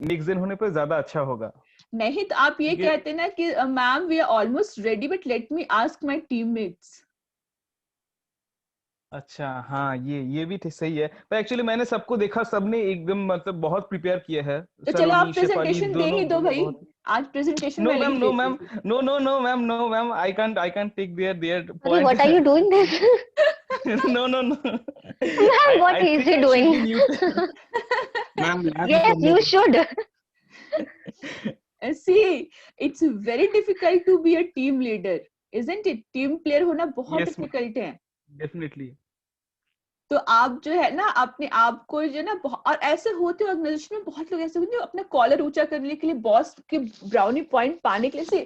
Mix in होने पे ज्यादा अच्छा होगा। नहीं तो आप ये क्योंकि कहते ना कि ma'am we are almost ready but let me ask my teammates. अच्छा हाँ, ये भी सही है, पर एक्चुअली मैंने सबको देखा, सबने एकदम मतलब बहुत प्रिपेयर किया है। तो चलो आप सलोनी शेफाली प्रेजेंटेशन दे ही दोनों दो दोनों भाई, बहुत। आज प्रेजेंटेशन नो मैंने मैम, ही नो देखी मैम, थी। No ma'am, I can't take their Sorry, point. what are you doing this? No. Ma'am, what I is think he I should doing? be muted. Ma'am lab Yes, follow you should. See, it's very difficult to be a team leader, isn't it? Team player होना बहुत Yes, difficult है। definitely. तो आप जो है ना अपने आप को जो ना और ऐसे होते हैं ऑर्गेनाइजेशन में, बहुत लोग ऐसे होते हैं अपना कॉलर ऊंचा करने के लिए, बॉस के ब्राउनी पॉइंट पाने के लिए से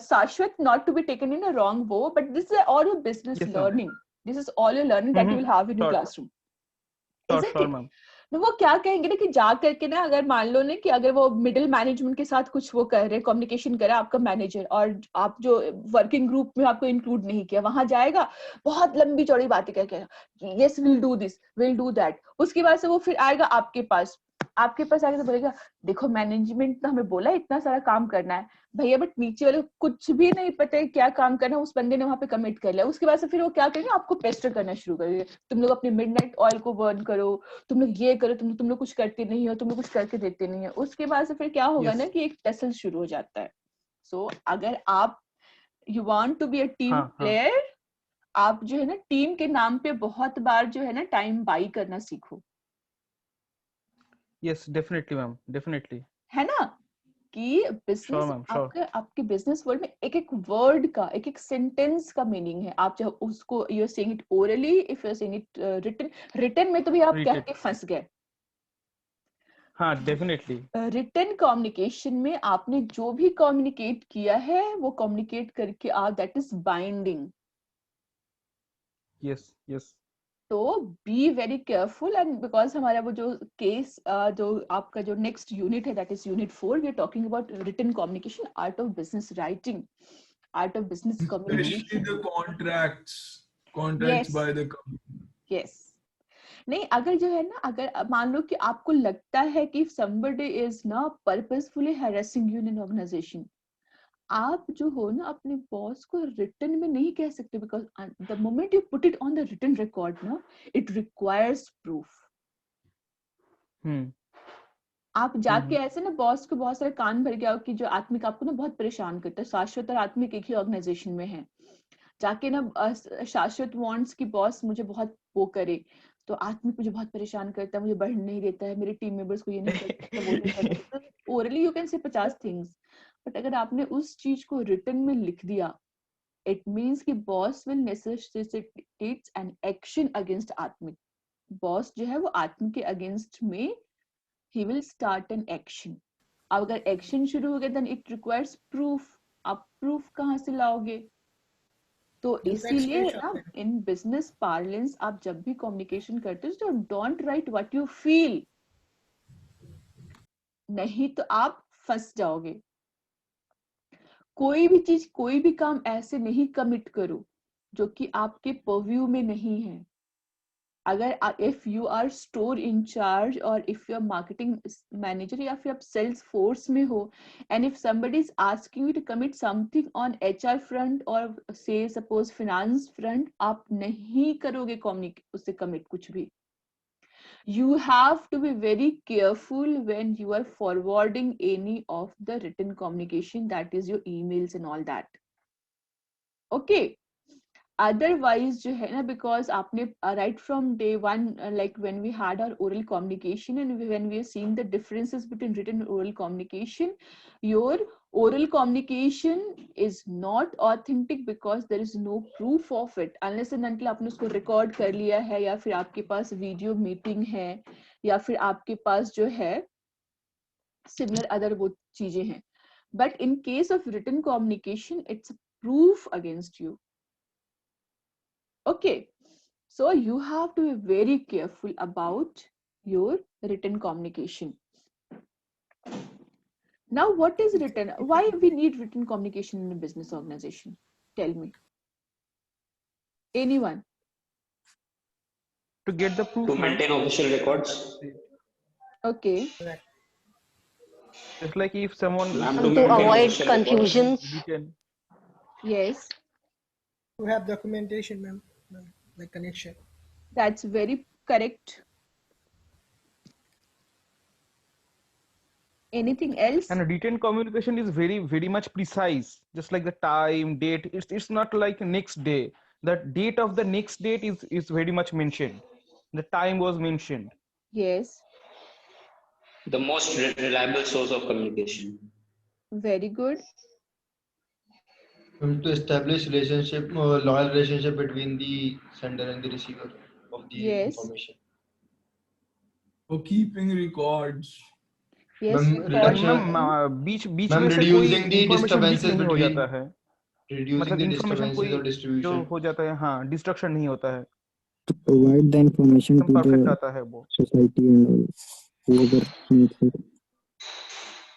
शाश्वत, not to be taken in a wrong way, but this is all your business Yes, ma'am. Learning, this is all your learning that you will have in your Sure, classroom, isn't sure, it? ma'am. तो वो क्या कहेंगे ना कि जा करके ना, अगर मान लो ना कि अगर वो मिडिल मैनेजमेंट के साथ कुछ वो कर रहे हैं, कम्युनिकेशन कर रहा है आपका मैनेजर, और आप जो वर्किंग ग्रुप में आपको इंक्लूड नहीं किया, वहां जाएगा बहुत लंबी चौड़ी बातें कह के, yes will do this, will do that, उसके बाद से वो फिर आएगा आपके पास आके तो बोलेगा देखो मैनेजमेंट ने हमें बोला इतना सारा काम करना है भैया, बट नीचे वाले कुछ भी नहीं पता है क्या काम करना है, उस बंदे ने वहां पे कमिट कर लिया, उसके बाद से फिर वो क्या करेंगे, आपको पेस्टर करना शुरू करेंगे, तुम लोग अपने मिडनाइट ऑयल को बर्न करो, तुम लोग ये करो, तुम लोग कुछ करते नहीं हो, तुम लोग कुछ करके देते नहीं हो। उसके बाद से फिर क्या होगा ना कि एक टसल शुरू हो जाता है। सो अगर आप you want to be a team player, आप जो है ना टीम के नाम पे बहुत बार जो है ना टाइम बाई करना सीखो। Yes, definitely, ma'am. Definitely. है ना कि Sure, बिजनेस ma'am. Sure. आपके बिजनेस वर्ल्ड में एक एक वर्ड का, एक एक सेंटेंस का मीनिंग है। आप चाहे उसको you are saying it orally, if you are saying it written में तो भी आप कह Read के it. फंस गए। हाँ, definitely. रिटन कम्युनिकेशन में आपने जो भी कम्युनिकेट किया है वो कम्युनिकेट करके आप, that is binding. Yes, yes. तो be very careful, and because हमारा वो जो केस जो आपका जो नेक्स्ट यूनिट है that is unit 4, we are talking about written communication, art of business writing, art of business especially communication. the contracts yes by the company. Yes. नहीं, अगर जो है ना, अगर मान लो कि आपको लगता है कि somebody is ना purposefully harassing you in an organization, आप जो हो ना अपने बॉस को रिटन में नहीं कह सकते, because the moment you put it on the written record ना, इट रिक्वायर्स प्रूफ। आप जाके ऐसे ना बॉस को बहुत सारे कान भर गया हो कि जो आत्मिक आपको ना बहुत परेशान करता है, शाश्वत और आत्मिक एक ही ऑर्गेनाइजेशन में है, जाके ना शाश्वत वांट्स कि बॉस मुझे बहुत वो करे, तो आत्मिक मुझे बहुत परेशान करता है, मुझे बढ़ने नहीं देता है, मेरे टीम मेंबर्स को ये नहीं करता, वो नहीं करता। Orally you can say 50 things, but अगर आपने उस चीज को रिटन में लिख दिया, इट मींस कि boss will necessitate an action against Atmik. Boss जो है वो आत्मिक के अगेंस्ट में he will start an action। अब अगर एक्शन शुरू हो गया then it requires proof। आप प्रूफ कहाँ से लाओगे? तो इसीलिए ना इन बिजनेस पार्लेंस आप जब भी कम्युनिकेशन करते हो तो don't write what you feel, नहीं तो आप फंस जाओगे। कोई भी चीज, कोई भी काम ऐसे नहीं कमिट करो जो कि आपके परव्यू में नहीं है। अगर if you are store in charge और if you are marketing manager या फिर आप सेल्स फोर्स में हो, and if somebody is asking you to commit something on HR front और say suppose finance front, आप नहीं करोगे उससे commit कुछ भी। You have to be very careful when you are forwarding any of the written communication, that is your emails and all that, okay? Otherwise जो है ना, because आपने right from day one, like when we had our oral communication and when we are seeing the differences between written and oral communication, your oral communication is not authentic because there is no proof of it unless and until आपने उसको record कर लिया है, या फिर आपके पास video meeting है, या फिर आपके पास जो है similar other वो चीजें हैं। But in case of written communication, it's proof against you। Okay, so you have to be very careful about your written communication. Now, what is written? Why we need written communication in a business organization? Tell me. Anyone? To get the proof, To ma'am. maintain official records. Okay. Just like if someone Ma'am, To avoid confusions. written. Yes, To have documentation, ma'am, like connection. that's very correct. Anything else? And written communication is very much precise, just like the time, date. It's not like next day. The date of the next date is very much mentioned. The time was mentioned. Yes, The most reliable source of communication. very good. To establish loyal relationship between the sender and the receiver of the Yes. information. For keeping records. Yes, Ma'am, record reduction- keeping. Beach beach Ma'am, में से कोई reducing the information leak disturbances नहीं हो between- जाता है, reducing मतलब the information disturbances कोई or distribution. जो हो जाता है, हाँ, डिस्ट्रक्शन नहीं होता है, To provide the information एकदम to परफेक्ट the आता है वो. society and all, whoever needs it.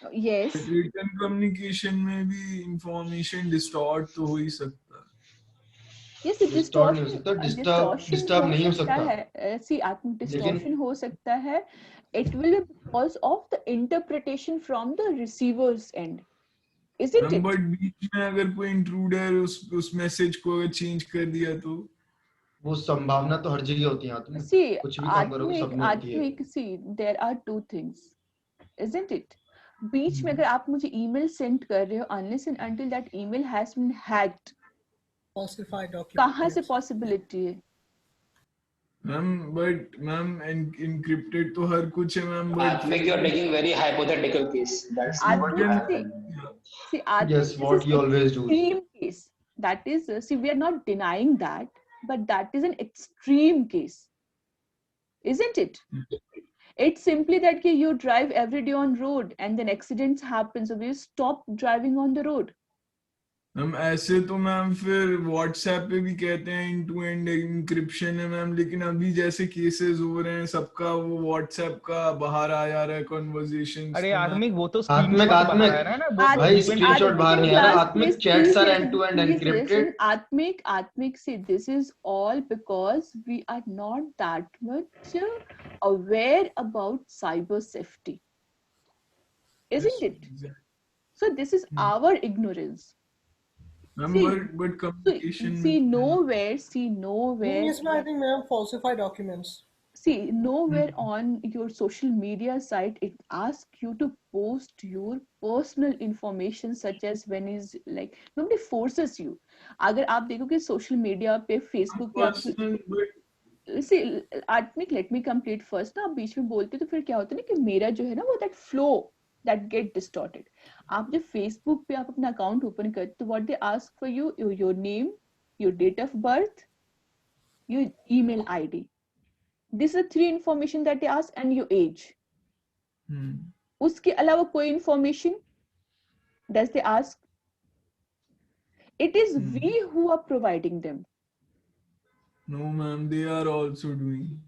Yes, Written communication में भी information distort तो हो ही सकता है. yes, Distort नहीं हो सकता, disturb नहीं हो सकता. है. See, आत्म लेकिन- distortion हो सकता है. It will be because of the interpretation from the receiver's end, isn't it? But बीच में अगर कोई intruder उस मैसेज को अगर चेंज कर दिया तो वो संभावना तो हर जगह होती है आत्मिक. See, कुछ भी काम करोगे सब में होती है. आत्मिक, see, there are two things, isn't it? बीच में अगर आप मुझे email send कर रहे हो, unless and until that email has been hacked, Falsified document. कहाँ से yes. possibility है? मैम encrypted तो हर कुछ है ma'am, Atmik, you're taking very hypothetical case. That's not what Atmik, happened. See, Atmik, Yes, this what is you always do. extreme case. That is, see, we are not denying that, but that is an extreme case, isn't it? It's simply that कि you drive every day on road and then accidents happen, so we stop driving on the road. Ma'am ऐसे तो ma'am फिर WhatsApp पे भी कहते हैं and to end encryption है ma'am, लेकिन अभी जैसे केसेस हो रहे हैं सबका वो व्हाट्सएप का बाहर आ जा रहा है कन्वर्सेशन. अरे आत्मिक, वो तो आत्मिक, स्क्रीनशॉट बाहर आत्मिक। आ रहा है ना, भाई, screenshot बाहर नहीं आ रहा. Atmic chats are Please end-to-end listen, encrypted. Atmic, see, this is all because we are not that much aware about cyber safety, isn't it? So this is our ignorance. Ma'am See, but communication See में nowhere, Yes, ma'am, I think, ma'am, falsify documents. see nowhere on your social media site it asks you to post your personal information, such as when is like nobody forces you. अगर आप देखोगे social media पे Facebook पे आप personal but see Atmik, let me complete first ना. आप बीच में बोलते तो फिर क्या होता है ना कि मेरा जो है ना वो that flow that get distorted. आप जब Facebook पे आप अपना अकाउंट ओपन करते तो what they ask for you, your name, your date of birth, your email ID. These are 3 information that they ask, and your age. उसके अलावा कोई information does they ask? It is we who are providing them. No ma'am they are also doing.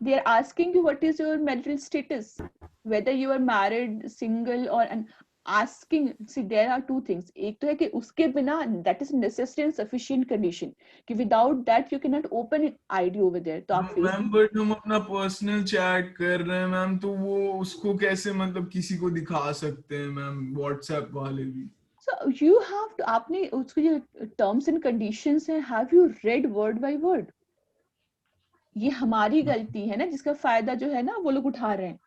They are asking you what is your marital status, whether you are married, single, or and asking. See, there are 2 things. एक तो है कि उसके बिना that is necessary and sufficient condition कि without that you cannot open an ID over there. तो आप ma'am but हम अपना पर्सनल चैट कर रहे हैं मैम, तो वो उसको कैसे मतलब किसी को दिखा सकते हैं मैम, व्हाट्सएप वाले भी. So you have to, आपने उसके जो terms and conditions हैं, have you read word by word? ये हमारी गलती है ना, जिसका फायदा जो है ना वो लोग उठा रहे हैं.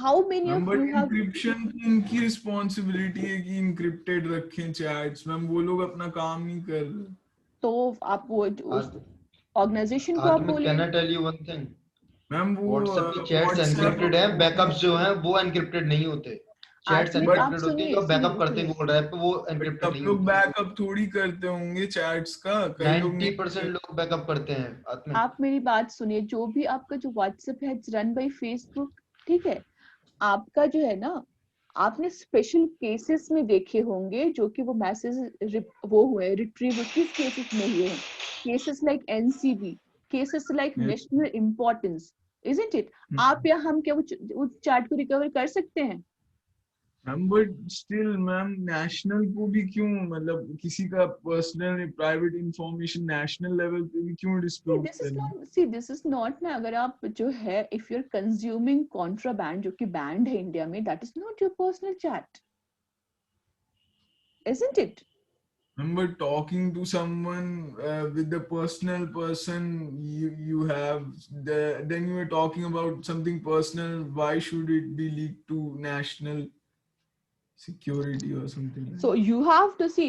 How many ma'am of but you have? Encryption की इनकी रिस्पांसिबिलिटी है कि इंक्रिप्टेड रखें चैट्स मैम, वो लोग अपना काम नहीं कर रहे. तो आप वो उस ऑर्गेनाइजेशन को आप Atmic, बोलिए. can I tell you one thing? Ma'am वो WhatsApp की chats WhatsApp- encrypted है, backups जो हैं वो encrypted नहीं होते. Chats Atmic, आप encrypted होती है, सुनिए, तो backup सुनिए, करते सुनिए. गूगल ड्राइव पे, वो encrypted सब नहीं लोग होती. बैकअप थोड़ी करते होंगे चैट्स का, कई लोग नहीं 90% लोग बैकअप करते हैं. Atmic. आप मेरी बात सुनिए. जो भी आपका जो व्हाट्सएप है रन बाय फेसबुक, ठीक है, आपका जो है ना, आपने स्पेशल केसेस में देखे होंगे जो कि वो मैसेज वो हुए रिट्रीव किस केसेस में हुए हैं. Cases like NCB, cases like Yes. National importance, isn't it? आप या हम क्या वो चैट को रिकवर कर सकते हैं? Ma'am but still ma'am national को भी क्यों, मतलब किसी का personal private information national level पे भी क्यों डिस्क्लोज करें? दिस इज नॉट ना, अगर आप जो है if you are consuming contraband जो कि बैंड है इंडिया में, that is not your personal chat, isn't it? Remember talking to someone with the personal person you have then you are talking about something personal. Why should it be leaked to national security or something like So that? you have to see,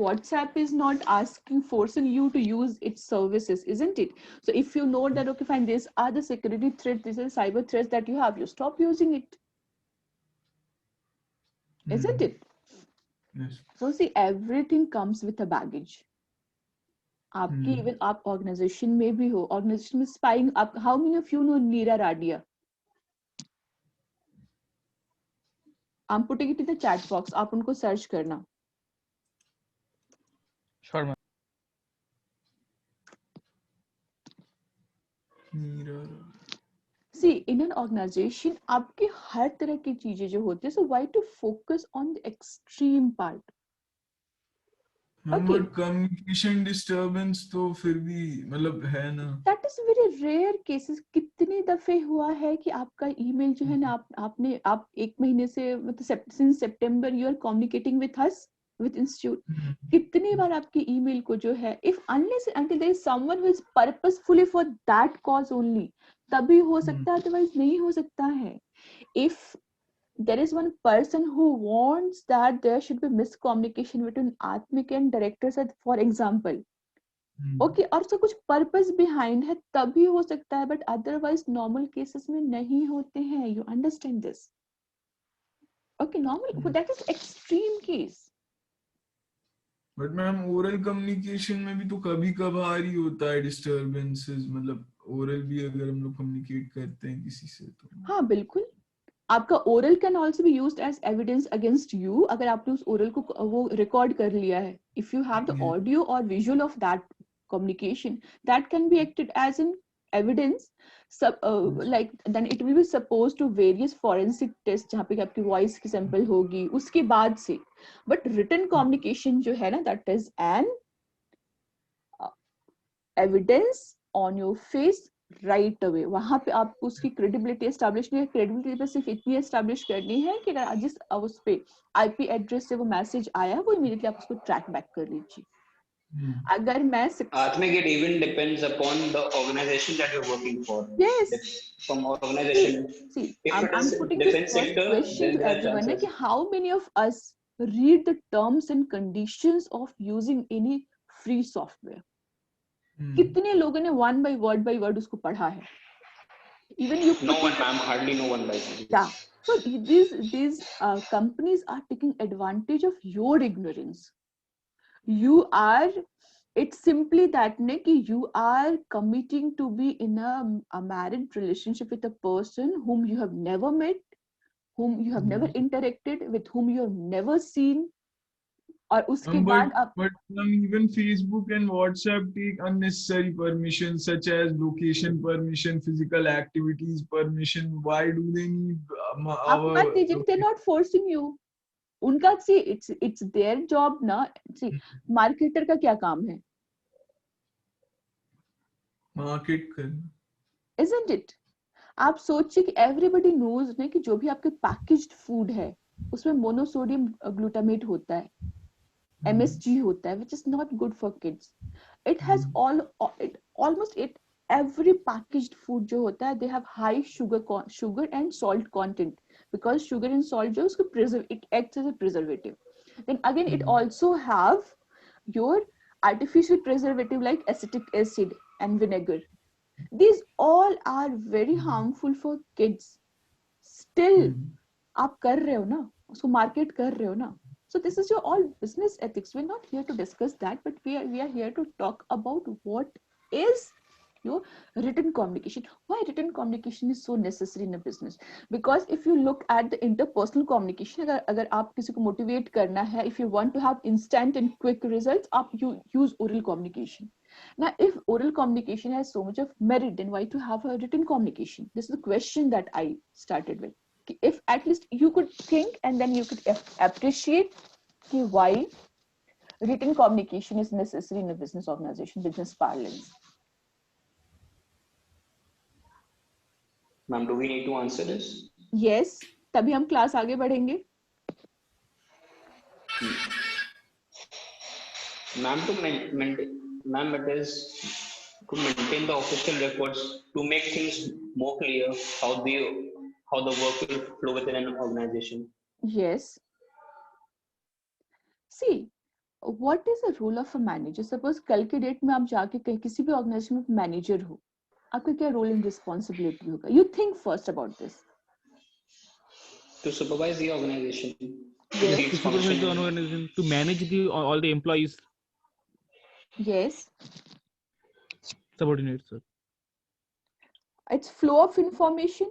WhatsApp is not asking, forcing you to use its services, isn't it? So if you know that, okay, fine, these are the security threats, these are cyber threats that you have, you stop using it, isn't it? Yes. So see, everything comes with a baggage. आपकी even आप organization में भी हो, organization में spying, आप how many of you know Neera Radia? I'm putting it in the chat box, आप उनको search करना. Sure, ma'am. See, in an organization आपके हर तरह की चीजें जो होती है, so why to focus on the extreme part? But communication disturbance तो फिर भी मतलब है ना. That is very rare cases. कितने दफे हुआ है कि आपका ईमेल जो है ना, आप एक महीने से मतलब since September you are communicating with us, with institute. कितनी बार आपके ईमेल को जो है, if unless until there is someone who is purposefully for that cause only, तभी हो सकता है, otherwise नहीं हो सकता है. If there is one person who wants that there should be miscommunication between Atmik and directors, for example, okay, और उसका कुछ पर्पस बिहाइंड है तभी हो सकता है, बट अदरवाइज नॉर्मल केसेस में नहीं होते हैं. You understand this? Okay, normal, that is extreme case. But ma'am oral communication में भी तो कभी कभार ही होता है डिस्टरबेंसेस, मतलब ओरल भी अगर हम लोग कम्युनिकेट करते हैं किसी से तो. हाँ बिल्कुल, आपका oral can also be used as evidence against you, अगर आपने उस ओरल को वो रिकॉर्ड कर लिया है. If you have the audio और visual of that communication, that can be acted as an evidence. Like then it will be supposed to various forensic tests जहाँ पे आपकी वॉइस की सैंपल होगी उसके बाद से. बट रिटन कम्युनिकेशन जो है ना, that is an evidence on your face right away. वहां पे आपको उसकी क्रेडिबिलिटी एस्टैब्लिश नहीं है. क्रेडिबिलिटी पे सिर्फ इतनी एस्टैब्लिश करनी है कि अगर जिस उस पे आईपी एड्रेस से वो मैसेज आया, वो इमीडिएटली आप उसको ट्रैक बैक कर लीजिए. अगर मैं Atmik, it even depends upon the organization that you're working for. Yes. From organization. See, if I'm putting this defense first sector, question then to there are everyone. chances. Like, how many of us read the terms and conditions of using any free software? कितने लोगों ने one by word उसको पढ़ा है? Even you. No one, ma'am. Hardly no one like. Yeah. So these companies are taking advantage of your ignorance. You are. It's simply that you are committing to be in a married relationship with a person whom you have never met, whom you have never interacted with, whom you have never seen. और उसके बाद but even Facebook and WhatsApp take unnecessary permissions such as location permission, physical activities permission. Why do they need our? They're not forcing you. उनका see, it's their job ना. See, marketer का क्या काम है? Market करना. Isn't it? आप सोचिए कि everybody knows ना कि जो भी आपके packaged food है उसमें मोनोसोडियम ग्लूटामेट होता है, MSG होता है, which is not good for kids. It has almost every packaged food जो होता है, they have high sugar and salt content, because sugar and salt जो उसको it acts as a preservative. Then again it also have your artificial preservative like acetic acid and vinegar. These all are very harmful for kids. Still आप कर रहे हो ना, उसको market कर रहे हो ना. So this is your all business ethics. We're not here to discuss that, but we are here to talk about what is your written communication. Why written communication is so necessary in a business? Because if you look at the interpersonal communication, अगर आप किसी को motivate करना है, if you want to have instant and quick results, you use oral communication. Now, if oral communication has so much of merit, then why to have a written communication? This is the question that I started with. if at least you could think and then you could appreciate why written communication is necessary in a business organization, business parlance. Ma'am, do we need to answer this? Yes, तभी हम class आगे बढ़ेंगे. Ma'am, ma'am, it is to maintain the official records, to make things more clear how the work will flow within an organization. Yes. See, what is the role of a manager? Suppose कल के date में आप जाके कहीं किसी भी organisation में manager हो, आपका क्या रोल एंड रिस्पॉन्सिबिलिटी होगा? You think first about this. To supervise the organization. Yes. To supervise the organization, to manage all the employees. Yes. Subordinate, sir. It's flow of information.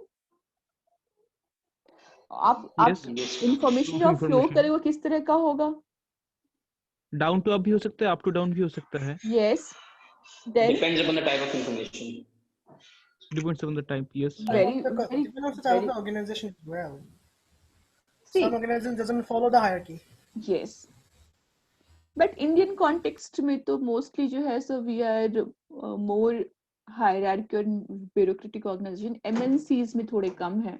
आप information जो flow करें वो किस तरह का होगा? Down to up भी हो सकता है, up to down भी हो सकता है. Yes. Then depends upon the type of information. Depends on the type. Yes. Very, Depends on the type of the organization as well. See, some organization doesn't follow the hierarchy. Yes. But Indian context में तो mostly जो है, so we are more hierarchical and bureaucratic organization. MNCs में थोड़े कम है.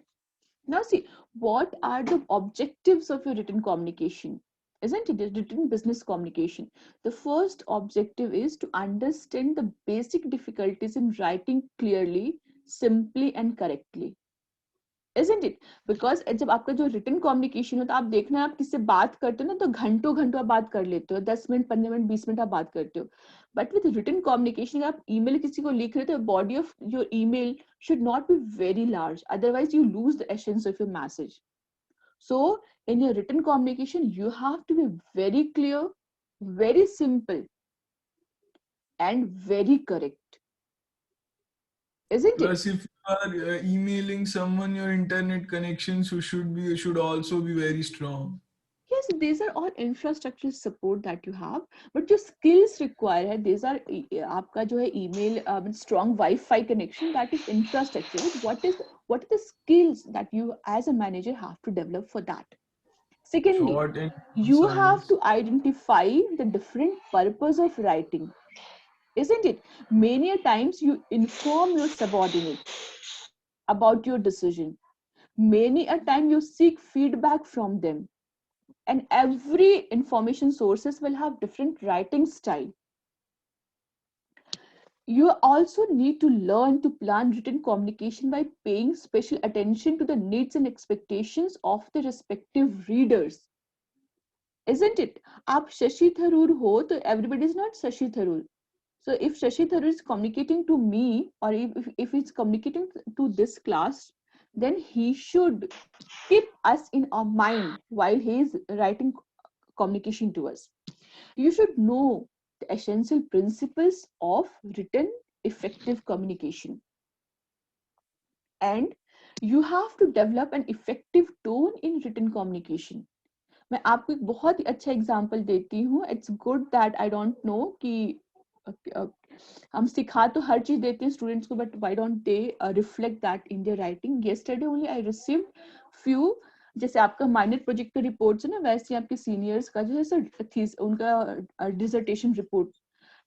Now see, what are the objectives of your written communication? Isn't it written business communication? The first objective is to understand the basic difficulties in writing clearly, simply and correctly. Isn't it? Because जब आपका जो written communication होता है, आप देखना आप किससे बात करते हो ना, तो घंटों आप बात कर लेते हो, 10 मिनट 15 मिनट 20 मिनट आप बात करते हो. But with written communication, आप email किसी को लिख रहे हो, the body of your email should not be very large, otherwise you lose the essence of your message. So in your written communication, you have to be very clear, very simple and very correct. Isn't Plus, it? if you are emailing someone, your internet connections should also be very strong. Yes, these are all infrastructural support that you have, but your skills required, these are आपका जो है email strong Wi-Fi connection, that is infrastructure. What are the skills that you as a manager have to develop for that? Secondly, you have to identify the different purpose of writing. Isn't it? Many a times you inform your subordinate about your decision. Many a time you seek feedback from them. And every information sources will have different writing style. You also need to learn to plan written communication by paying special attention to the needs and expectations of the respective readers. Isn't it? आप Shashi Tharoor हो, तो everybody is not Shashi Tharoor. So if Shashi Tharoor is communicating to me, or if he's communicating to this class, then he should keep us in our mind while he is writing communication to us. You should know the essential principles of written effective communication. And you have to develop an effective tone in written communication. मैं आपको एक बहुत ही अच्छा example देती हूँ. It's good that I don't know कि हम सिखा तो हर चीज देते हैं स्टूडेंट्स को, but why don't they reflect that in their writing? Yesterday only I received few, जैसे आपका माइनर प्रोजेक्ट का रिपोर्ट्स है ना, वैसे आपके सीनियर्स का जो है सर उनका dissertation report.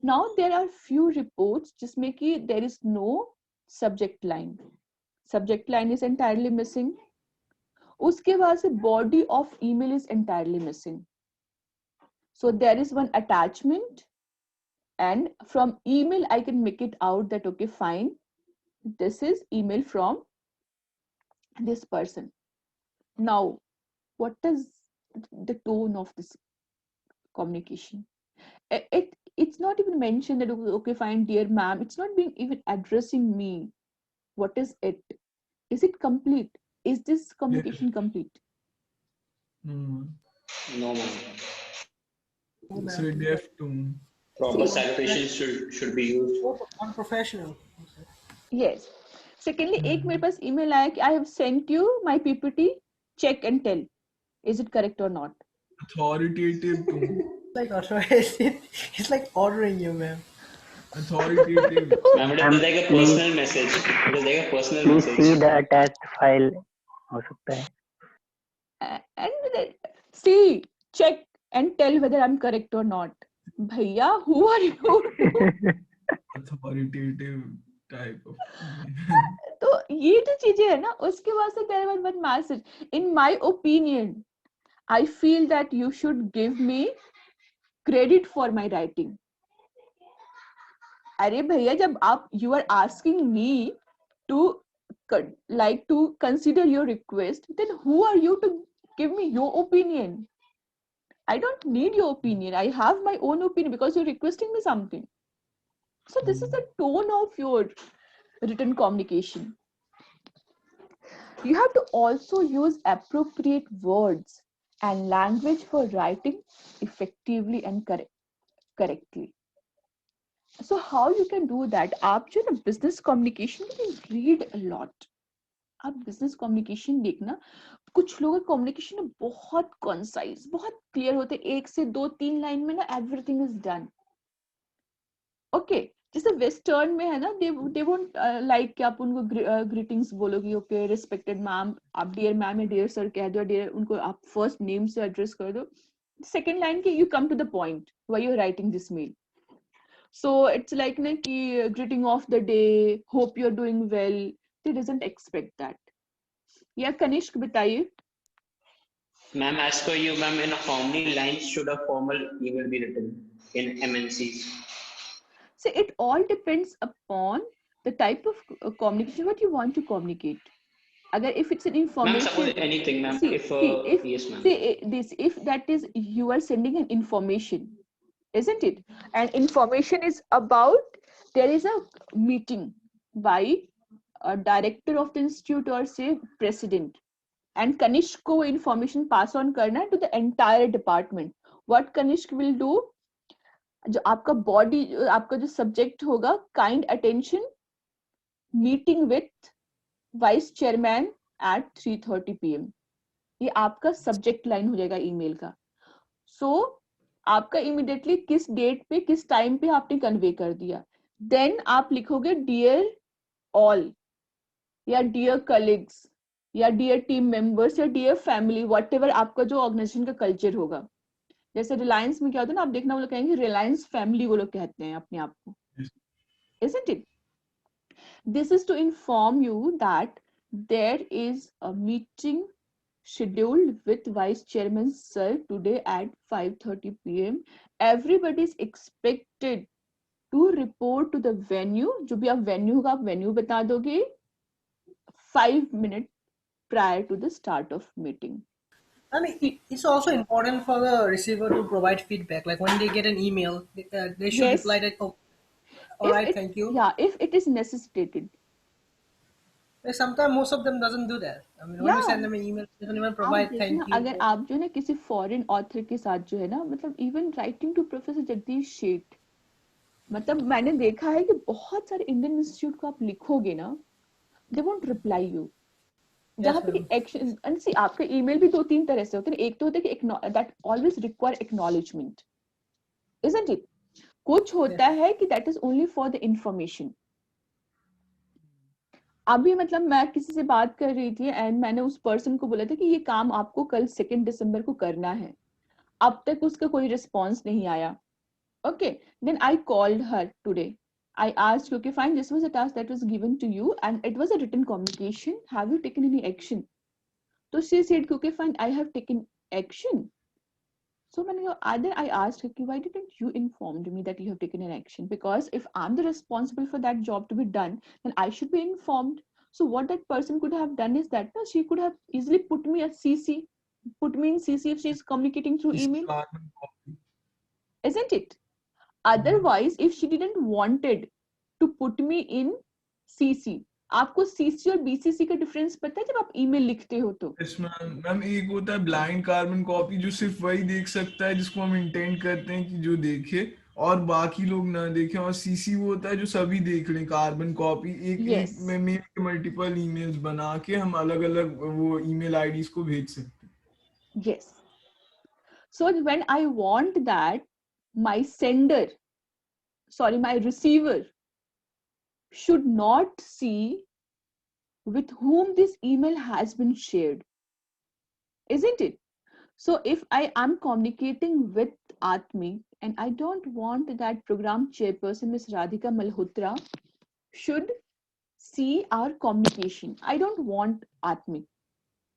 Now there are few reports जिसमें कि there is no subject line is entirely missing. उसके बाद से body of email is entirely missing. So there is one attachment, and from email I can make it out that okay fine, this is email from this person. Now what is the tone of this communication? It's not even mentioned that okay fine dear ma'am, it's not being even addressing me. What is it? Is it complete? Is this communication complete? No, ma'am. It's a deaf tone. Proper salutations should be used. Unprofessional. Yes. Secondly, एक मेरे पास email आया कि I have sent you my PPT, check and tell. Is it correct or not? Authoritative tone. It's like ordering you, ma'am. Authoritative. Ma'am, it is like a personal message. It is like a personal Please message. see the attached file हो सकता है. And see, check and tell whether I'm correct or not. Bhaiya, who are you to? authoritative type of तो ये जो चीजें है ना, उसके बाद से there was one message. In my opinion, I feel that you should give me credit for my writing. अरे भैया, जब आप you are asking me to like to consider your request, then who are you to give me your opinion? I don't need your opinion. I have my own opinion because you're requesting me something. So this is the tone of your written communication. You have to also use appropriate words and language for writing effectively and correctly. So how you can do that? आप जो ना business communication में read a lot. आप business communication देखना, कुछ लोगों का communication बहुत concise, बहुत clear होते, एक से दो तीन लाइन में ना everything is done. Okay, जैसे वेस्टर्न में है ना, they won't like कि आप उनको greetings बोलोगे, okay, respected ma'am, आप dear ma'am या dear sir कह दो, dear उनको आप first name से address कर दो. Second line की you come to the point why you're writing this mail. So it's like ना कि greeting of the day, hope you're doing well. They doesn't expect that. या कनिष्क बताइए. Ma'am, as per you, ma'am, in how many lines should a formal email be written in MNCs? So it all depends upon the type of communication, what you want to communicate. Agar if it's an Ma'am, information, suppose anything, ma'am. see, if Yes, ma'am. if that is, you are sending an information, isn't it? And information is about, there is a meeting by a director of the institute or say president, and Kanishk को information pass on करना है to the entire department. What Kanishk will do, जो आपका body, आपका जो subject होगा, kind attention, meeting with vice chairman at 3:30 PM. ये आपका subject line हो जाएगा email का. So आपका immediately किस date पे किस time पे आपने convey कर दिया. Then आप लिखोगे dear all या dear colleagues या dear team members या dear family, whatever आपका जो organization का culture होगा. जैसे रिलायंस में क्या होता है ना, आप देखना वो लोग कहेंगे रिलायंस फैमिली, वो लोग कहते हैं अपने आप को, isn't it? This is to inform you that there is a meeting scheduled with vice chairman sir today at 5:30 PM. Everybody is expected to report to the venue. जो भी आप venue होगा, आप venue बता दोगे 5 minutes prior to the start of meeting. I mean, it's also important for the receiver to provide feedback. Like when they get an email, they should Yes. reply that, oh, all right, thank you. Yeah, if it is necessitated. Like sometimes most of them doesn't do that. I mean, when you send them an email, they don't even provide thank you. अगर आप जो है ना किसी foreign author के साथ जो है ना, मतलब even writing to professor Jagdish Sheth, मतलब मैंने देखा है कि बहुत सारे इंडियन इंस्टीट्यूट को आप लिखोगे ना, दे वोंट रिप्लाई यू. जहाँ पे एक्शन, एंड सी आपका ईमेल भी दो तीन तरह से होते हैं. एक तो होता है कि that always require acknowledgement, isn't it? कुछ होता है कि that is only for the information. अभी मतलब मैं किसी से बात कर रही थी एंड मैंने उस पर्सन को बोला था कि ये काम आपको कल 2 दिसंबर को करना है. अब तक उसका कोई रिस्पॉन्स नहीं आया. Okay, then I called her today. I asked, okay, fine, this was a task that was given to you and it was a written communication. Have you taken any action? So she said, okay, fine, I have taken action. So when I asked her, why didn't you inform me that you have taken an action? Because if I'm the responsible for that job to be done, then I should be informed. So what that person could have done is that she could have easily put me in CC if she's communicating through email. Isn't it? Otherwise, if she didn't wanted to put me in CC, आपको CC और BCC का difference पता है जब आप email लिखते हो तो? Yes, मैम एक होता है ब्लाइंड कार्बन कॉपी जो सिर्फ वही देख सकता है जिसको हम इंटेंड करते हैं कि जो देखे और बाकी लोग ना देखें, और CC वो होता है जो सभी देख लें. कार्बन कॉपी एक में मल्टीपल ईमेल्स बना के हम अलग अलग वो ईमेल आईडीज को भेज सकते हैं. Yes. So when I want that my receiver should not see with whom this email has been shared, isn't it? So if I am communicating with Atmik and I don't want that program chairperson Ms. Radhika Malhotra should see our communication, I don't want Atmik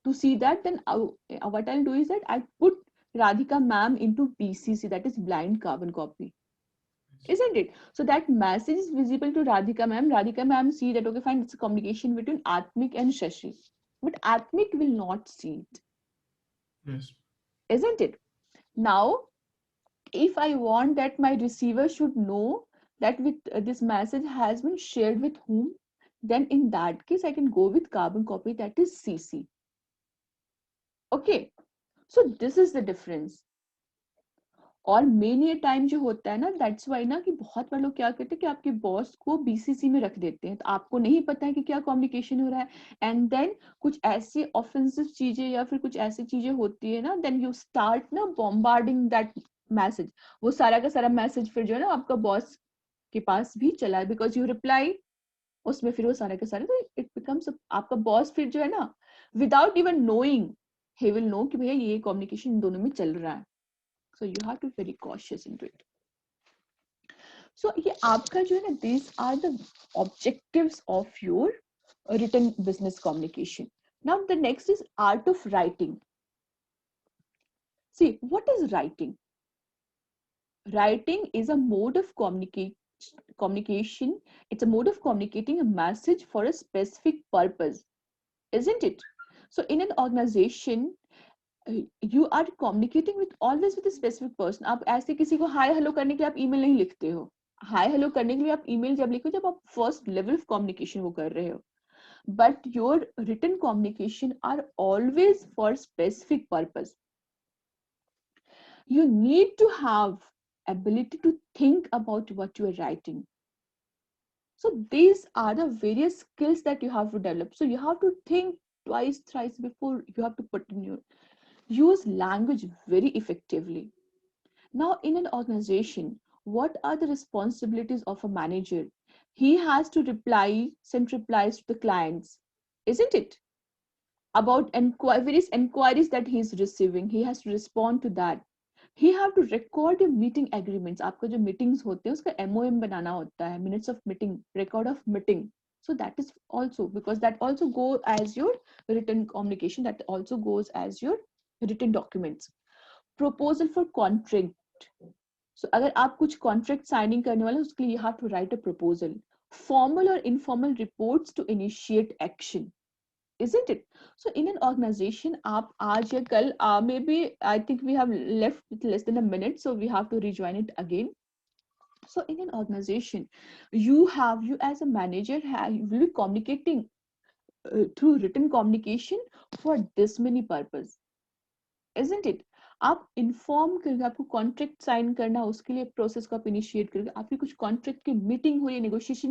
to see that, then what I'll do is that I put Radhika ma'am into BCC, that is blind carbon copy, isn't it? So that message is visible to Radhika ma'am. Radhika ma'am see that, okay, fine, it's a communication between Atmik and Shashi, but Atmik will not see it. Yes. Isn't it? Now, if I want that my receiver should know that with this message has been shared with whom, then in that case I can go with carbon copy, that is CC. Okay, so this is the difference. और main ये time जो होता है ना, that's why ना कि बहुत बार लोग क्या करते हैं कि आपके बॉस को बीसीसी में रख देते हैं, तो आपको नहीं पता है कि क्या कम्युनिकेशन हो रहा है, एंड देन कुछ ऐसी ऑफेंसिव चीजें या फिर कुछ ऐसी चीजें होती है ना, देन यू स्टार्ट ना बॉम्बार्डिंग दैट मैसेज, वो सारा का सारा मैसेज फिर जो है ना आपका बॉस के पास भी चला है, बिकॉज यू रिप्लाई उसमें फिर वो सारा के सारे, तो इट बिकम्स आपका बॉस फिर जो है ना without even knowing he will know कि भैया ये कम्युनिकेशन इन दोनों में चल रहा है. So you have to be very cautious into it. So ये आपका जो है ना, these are the objectives of your written business communication. Now the next is art of writing. See, what is writing? Writing is a mode of communication. It's a mode of communicating a message for a specific purpose, isn't it? So in an organization, you are communicating with always with a specific person. आप ऐसे किसी को hi hello करने के लिए आप email नहीं लिखते हो. हाय हेलो करने के लिए आप ईमेल जब लिखो जब आप फर्स्ट लेवल ऑफ कम्युनिकेशन वो कर रहे हो. But your written communication are always for specific purpose. You need to have ability to think about what you are writing. So these are the various skills that you have to develop. So you have to think twice, thrice before you have to put in your use language very effectively. Now, in an organization, what are the responsibilities of a manager? He has to send replies to the clients, isn't it? About various inquiries that he is receiving, he has to respond to that. He have to record your meeting agreements. आपका जो meetings होते हैं उसका MOM बनाना होता है, minutes of meeting, record of meeting. So that is also, because that also go as your written communication, that also goes as your written documents. Proposal for contract. So अगर आप कुछ contract signing करने वाले उसके लिए you have to write a proposal. Formal or informal reports to initiate action, isn't it? So in an organization, आप आज या कल maybe I think we have left with less than a minute, so we have to rejoin it again. So in an organization, you as a manager you will be communicating through written communication for this many purpose, isn't it? आप inform करेंगे, आपको contract sign करना, उसके लिए process को आप initiate करेंगे, आपकी कुछ कॉन्ट्रैक्ट की मीटिंग हुई, नेगोशिएशन